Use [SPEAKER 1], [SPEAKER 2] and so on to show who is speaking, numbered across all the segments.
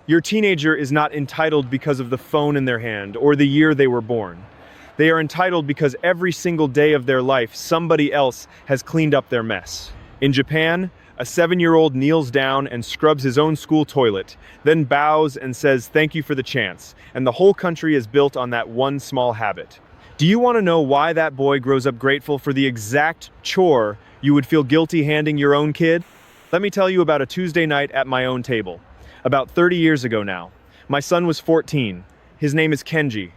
[SPEAKER 1] Your teenager is not entitled because of the phone in their hand or the year they were born. They are entitled because every single day of their life, somebody else has cleaned up their mess. In Japan, a 7-year-old kneels down and scrubs his own school toilet, then bows and says, "Thank you for the chance," and the whole country is built on that one small habit. Do you want to know why that boy grows up grateful for the exact chore you would feel guilty handing your own kid? Let me tell you about a Tuesday night at my own table. About 30 years ago now. My son was 14. His name is Kenji.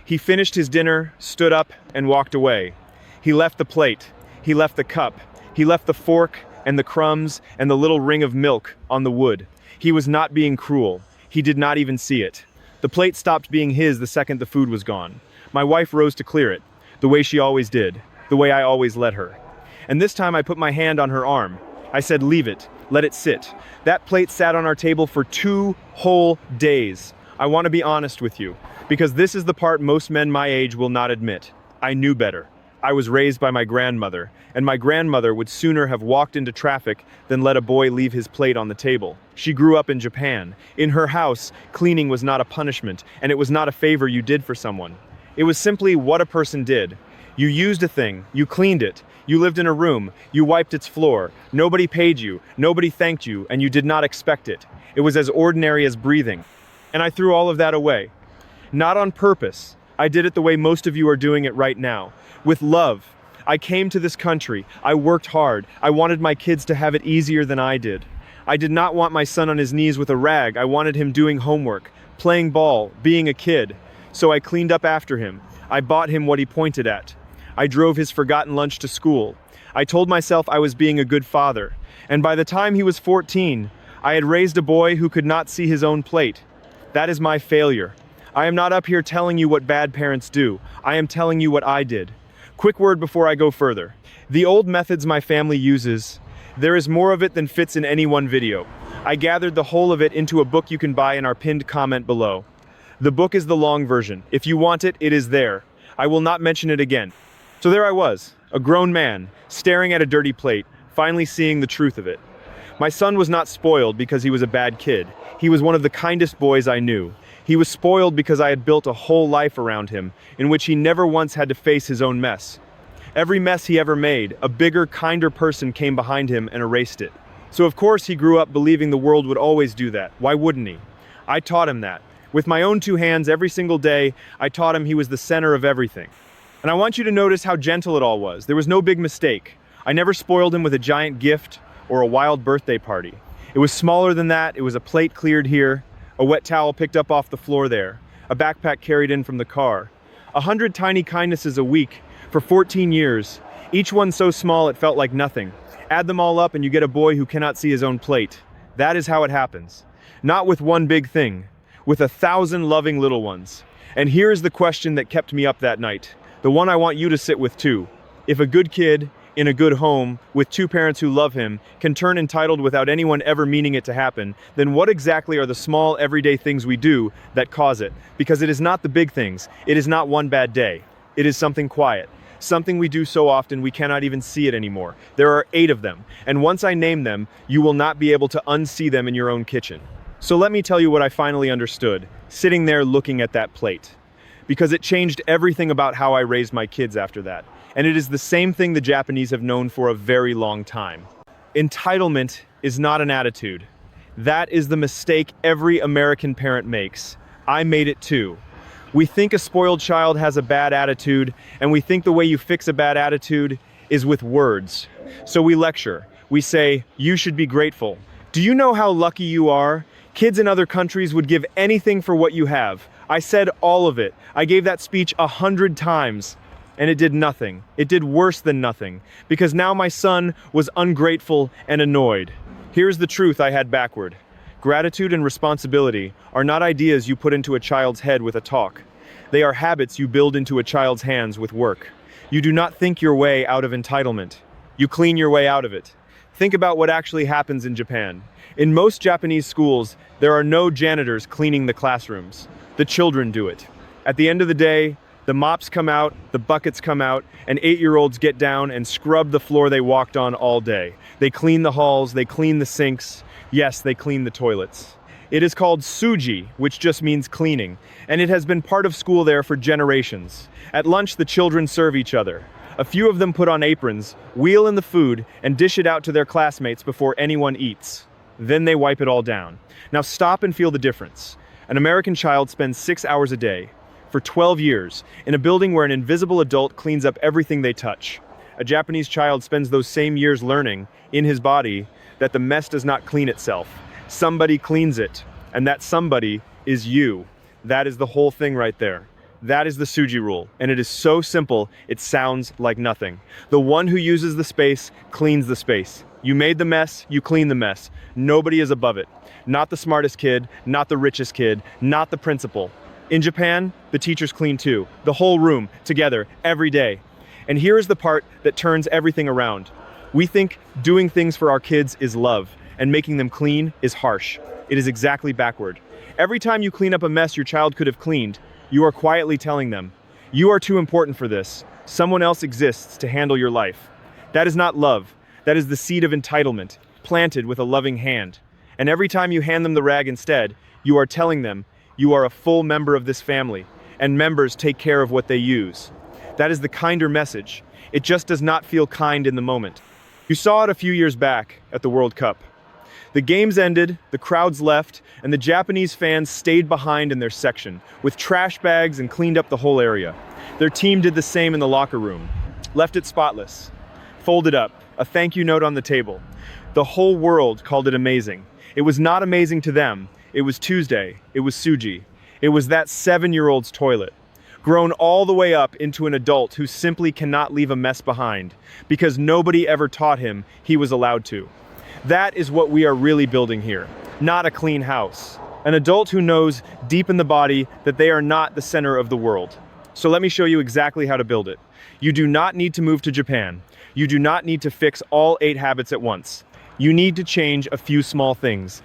[SPEAKER 1] He finished his dinner, stood up, and walked away. He left the plate. He left the cup. He left the fork and the crumbs and the little ring of milk on the wood. He was not being cruel. He did not even see it. The plate stopped being his the second the food was gone. My wife rose to clear it, the way she always did, the way I always let her. And this time I put my hand on her arm. I said, "Leave it. Let it sit." That plate sat on our table for 2 whole days. I want to be honest with you, because this is the part most men my age will not admit. I knew better. I was raised by my grandmother, and my grandmother would sooner have walked into traffic than let a boy leave his plate on the table. She grew up in Japan. In her house, cleaning was not a punishment, and it was not a favor you did for someone. It was simply what a person did. You used a thing, you cleaned it, you lived in a room, you wiped its floor, nobody paid you, nobody thanked you, and you did not expect it. It was as ordinary as breathing. And I threw all of that away. Not on purpose. I did it the way most of you are doing it right now. With love. I came to this country. I worked hard. I wanted my kids to have it easier than I did. I did not want my son on his knees with a rag. I wanted him doing homework, playing ball, being a kid. So I cleaned up after him. I bought him what he pointed at. I drove his forgotten lunch to school. I told myself I was being a good father. And by the time he was 14, I had raised a boy who could not see his own plate. That is my failure. I am not up here telling you what bad parents do. I am telling you what I did. Quick word before I go further. The old methods my family uses, there is more of it than fits in any one video. I gathered the whole of it into a book you can buy in our pinned comment below. The book is the long version. If you want it, it is there. I will not mention it again. So there I was, a grown man, staring at a dirty plate, finally seeing the truth of it. My son was not spoiled because he was a bad kid. He was one of the kindest boys I knew. He was spoiled because I had built a whole life around him, in which he never once had to face his own mess. Every mess he ever made, a bigger, kinder person came behind him and erased it. So of course he grew up believing the world would always do that. Why wouldn't he? I taught him that. With my own 2 hands every single day, I taught him he was the center of everything. And I want you to notice how gentle it all was. There was no big mistake. I never spoiled him with a giant gift or a wild birthday party. It was smaller than that. It was a plate cleared here, a wet towel picked up off the floor there, a backpack carried in from the car. 100 tiny kindnesses a week for 14 years, each one so small it felt like nothing. Add them all up and you get a boy who cannot see his own plate. That is how it happens. Not with one big thing, with 1,000 loving little ones. And here is the question that kept me up that night, the one I want you to sit with too. If a good kid, in a good home, with 2 parents who love him, can turn entitled without anyone ever meaning it to happen, then what exactly are the small, everyday things we do that cause it? Because it is not the big things. It is not one bad day. It is something quiet. Something we do so often we cannot even see it anymore. There are 8 of them, and once I name them, you will not be able to unsee them in your own kitchen. So let me tell you what I finally understood, sitting there looking at that plate. Because it changed everything about how I raised my kids after that. And it is the same thing the Japanese have known for a very long time. Entitlement is not an attitude. That is the mistake every American parent makes. I made it too. We think a spoiled child has a bad attitude, and we think the way you fix a bad attitude is with words. So we lecture. We say, "You should be grateful. Do you know how lucky you are? Kids in other countries would give anything for what you have." I said all of it. I gave that speech 100 times. And it did nothing. It did worse than nothing, because now my son was ungrateful and annoyed. Here's the truth I had backward. Gratitude and responsibility are not ideas you put into a child's head with a talk. They are habits you build into a child's hands with work. You do not think your way out of entitlement. You clean your way out of it. Think about what actually happens in Japan. In most Japanese schools, there are no janitors cleaning the classrooms. The children do it. At the end of the day, the mops come out, the buckets come out, and 8-year-olds get down and scrub the floor they walked on all day. They clean the halls, they clean the sinks. Yes, they clean the toilets. It is called Souji, which just means cleaning, and it has been part of school there for generations. At lunch, the children serve each other. A few of them put on aprons, wheel in the food, and dish it out to their classmates before anyone eats. Then they wipe it all down. Now stop and feel the difference. An American child spends 6 hours a day, for 12 years, in a building where an invisible adult cleans up everything they touch. A Japanese child spends those same years learning, in his body, that the mess does not clean itself. Somebody cleans it, and that somebody is you. That is the whole thing right there. That is the Souji rule, and it is so simple, it sounds like nothing. The one who uses the space cleans the space. You made the mess, you clean the mess. Nobody is above it. Not the smartest kid, not the richest kid, not the principal. In Japan, the teachers clean too, the whole room, together, every day. And here is the part that turns everything around. We think doing things for our kids is love, and making them clean is harsh. It is exactly backward. Every time you clean up a mess your child could have cleaned, you are quietly telling them, you are too important for this. Someone else exists to handle your life. That is not love. That is the seed of entitlement, planted with a loving hand. And every time you hand them the rag instead, you are telling them, you are a full member of this family, and members take care of what they use. That is the kinder message. It just does not feel kind in the moment. You saw it a few years back at the World Cup. The games ended, the crowds left, and the Japanese fans stayed behind in their section, with trash bags and cleaned up the whole area. Their team did the same in the locker room, left it spotless, folded up, a thank you note on the table. The whole world called it amazing. It was not amazing to them. It was Tuesday. It was Souji. It was that 7-year-old's toilet, grown all the way up into an adult who simply cannot leave a mess behind, because nobody ever taught him he was allowed to. That is what we are really building here, not a clean house. An adult who knows deep in the body that they are not the center of the world. So let me show you exactly how to build it. You do not need to move to Japan. You do not need to fix all 8 habits at once. You need to change a few small things.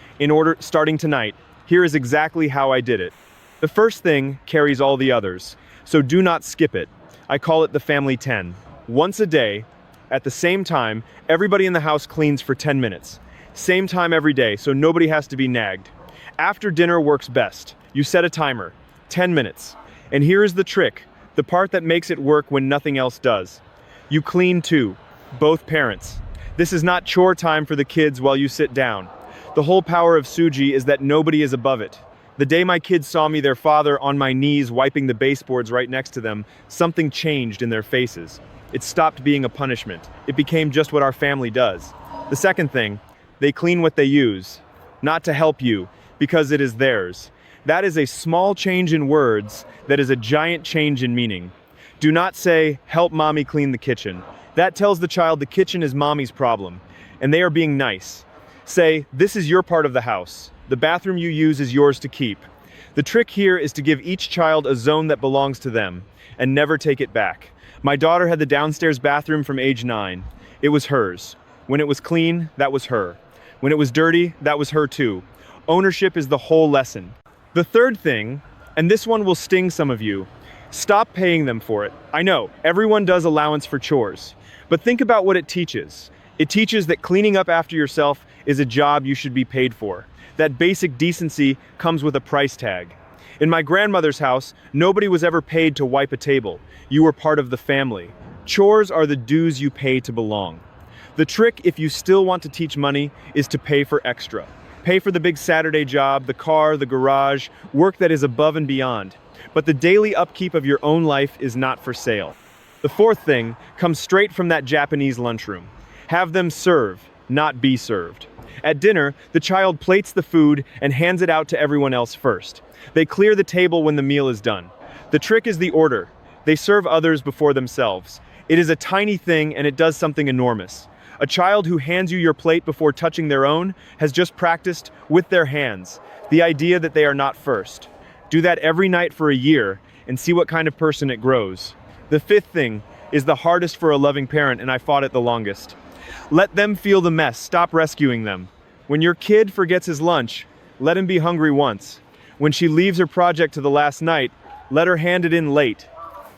[SPEAKER 1] Starting tonight, here is exactly how I did it. The first thing carries all the others, so do not skip it. I call it the Family 10. Once a day, at the same time, everybody in the house cleans for 10 minutes. Same time every day, so nobody has to be nagged. After dinner works best. You set a timer, 10 minutes. And here is the trick, the part that makes it work when nothing else does. You clean too, both parents. This is not chore time for the kids while you sit down. The whole power of Souji is that nobody is above it. The day my kids saw me, their father, on my knees wiping the baseboards right next to them, something changed in their faces. It stopped being a punishment. It became just what our family does. The second thing, they clean what they use, not to help you, because it is theirs. That is a small change in words that is a giant change in meaning. Do not say, help mommy clean the kitchen. That tells the child the kitchen is mommy's problem, and they are being nice. Say, this is your part of the house. The bathroom you use is yours to keep. The trick here is to give each child a zone that belongs to them, and never take it back. My daughter had the downstairs bathroom from age 9. It was hers. When it was clean, that was her. When it was dirty, that was her too. Ownership is the whole lesson. The third thing, and this one will sting some of you, stop paying them for it. I know, everyone does allowance for chores, but think about what it teaches. It teaches that cleaning up after yourself is a job you should be paid for. That basic decency comes with a price tag. In my grandmother's house, nobody was ever paid to wipe a table. You were part of the family. Chores are the dues you pay to belong. The trick, if you still want to teach money, is to pay for extra. Pay for the big Saturday job, the car, the garage, work that is above and beyond. But the daily upkeep of your own life is not for sale. The fourth thing comes straight from that Japanese lunchroom. Have them serve, not be served. At dinner, the child plates the food and hands it out to everyone else first. They clear the table when the meal is done. The trick is the order. They serve others before themselves. It is a tiny thing and it does something enormous. A child who hands you your plate before touching their own has just practiced with their hands the idea that they are not first. Do that every night for a year and see what kind of person it grows. The fifth thing is the hardest for a loving parent, and I fought it the longest. Let them feel the mess. Stop rescuing them. When your kid forgets his lunch, let him be hungry once. When she leaves her project to the last night, let her hand it in late.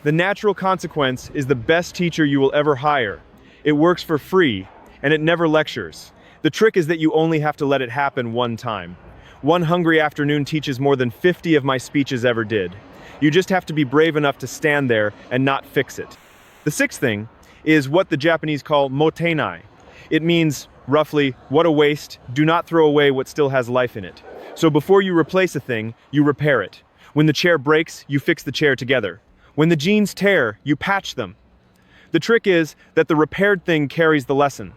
[SPEAKER 1] The natural consequence is the best teacher you will ever hire. It works for free, and it never lectures. The trick is that you only have to let it happen one time. One hungry afternoon teaches more than 50 of my speeches ever did. You just have to be brave enough to stand there and not fix it. The sixth thing is what the Japanese call motenai. It means, roughly, what a waste, do not throw away what still has life in it. So before you replace a thing, you repair it. When the chair breaks, you fix the chair together. When the jeans tear, you patch them. The trick is that the repaired thing carries the lesson.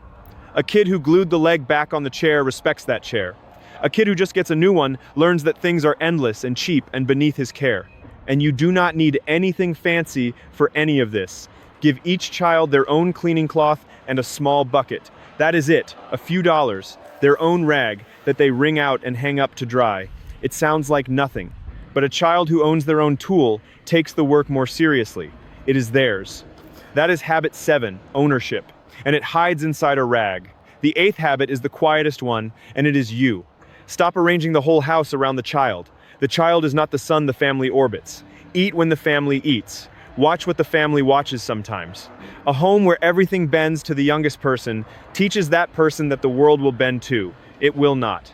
[SPEAKER 1] A kid who glued the leg back on the chair respects that chair. A kid who just gets a new one learns that things are endless and cheap and beneath his care. And you do not need anything fancy for any of this. Give each child their own cleaning cloth and a small bucket. That is it, a few dollars, their own rag that they wring out and hang up to dry. It sounds like nothing, but a child who owns their own tool takes the work more seriously. It is theirs. That is habit 7, ownership, and it hides inside a rag. The 8th habit is the quietest one, and it is you. Stop arranging the whole house around the child. The child is not the sun the family orbits. Eat when the family eats. Watch what the family watches sometimes. A home where everything bends to the youngest person teaches that person that the world will bend too. It will not.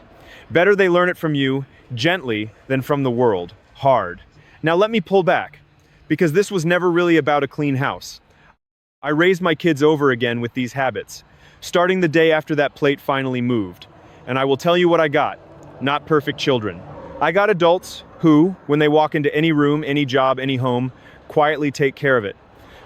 [SPEAKER 1] Better they learn it from you, gently, than from the world, hard. Now let me pull back, because this was never really about a clean house. I raised my kids over again with these habits, starting the day after that plate finally moved. And I will tell you what I got. Not perfect children. I got adults who, when they walk into any room, any job, any home, quietly take care of it.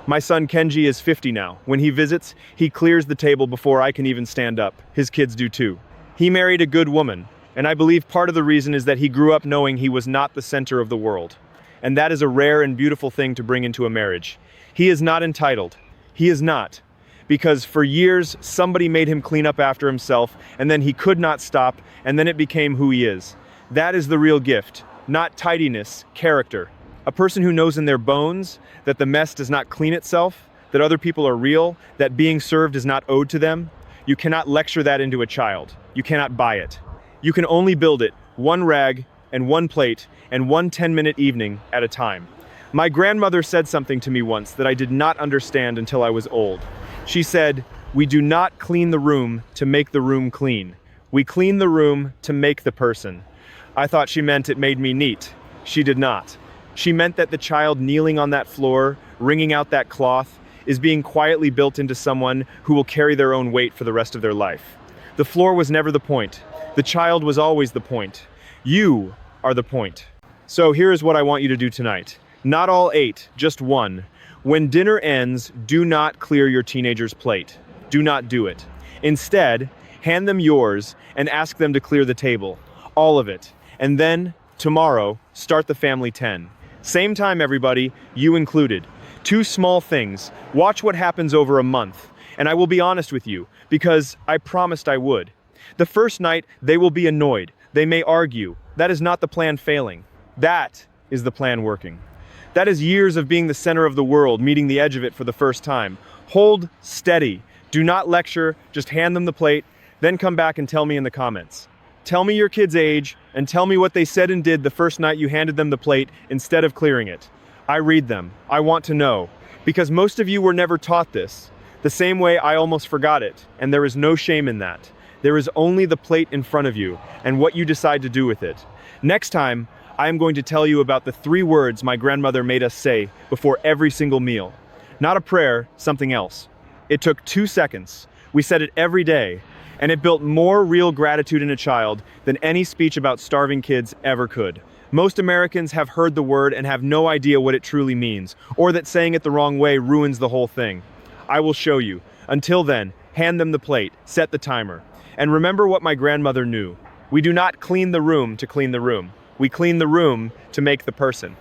[SPEAKER 1] My son Kenji is 50 now. When he visits, he clears the table before I can even stand up. His kids do too. He married a good woman, and I believe part of the reason is that he grew up knowing he was not the center of the world. And that is a rare and beautiful thing to bring into a marriage. He is not entitled. He is not. Because for years, somebody made him clean up after himself, and then he could not stop, and then it became who he is. That is the real gift, not tidiness, character. A person who knows in their bones that the mess does not clean itself, that other people are real, that being served is not owed to them. You cannot lecture that into a child. You cannot buy it. You can only build it, one rag and one plate and one 10-minute evening at a time. My grandmother said something to me once that I did not understand until I was old. She said, "We do not clean the room to make the room clean. We clean the room to make the person." I thought she meant it made me neat. She did not. She meant that the child kneeling on that floor, wringing out that cloth, is being quietly built into someone who will carry their own weight for the rest of their life. The floor was never the point. The child was always the point. You are the point. So here is what I want you to do tonight. Not all 8, just one. When dinner ends, do not clear your teenager's plate. Do not do it. Instead, hand them yours and ask them to clear the table. All of it. And then, tomorrow, start the family 10. Same time, everybody, you included. 2 small things. Watch what happens over a month. And I will be honest with you, because I promised I would. The first night, they will be annoyed. They may argue. That is not the plan failing. That is the plan working. That is years of being the center of the world, meeting the edge of it for the first time. Hold steady. Do not lecture, just hand them the plate, then come back and tell me in the comments. Tell me your kid's age, and tell me what they said and did the first night you handed them the plate instead of clearing it. I read them. I want to know. Because most of you were never taught this. The same way I almost forgot it, and there is no shame in that. There is only the plate in front of you, and what you decide to do with it. Next time, I am going to tell you about the 3 words my grandmother made us say before every single meal. Not a prayer, something else. It took 2 seconds. We said it every day, and it built more real gratitude in a child than any speech about starving kids ever could. Most Americans have heard the word and have no idea what it truly means, or that saying it the wrong way ruins the whole thing. I will show you. Until then, hand them the plate, set the timer. And remember what my grandmother knew. We do not clean the room to clean the room. We clean the room to make the person.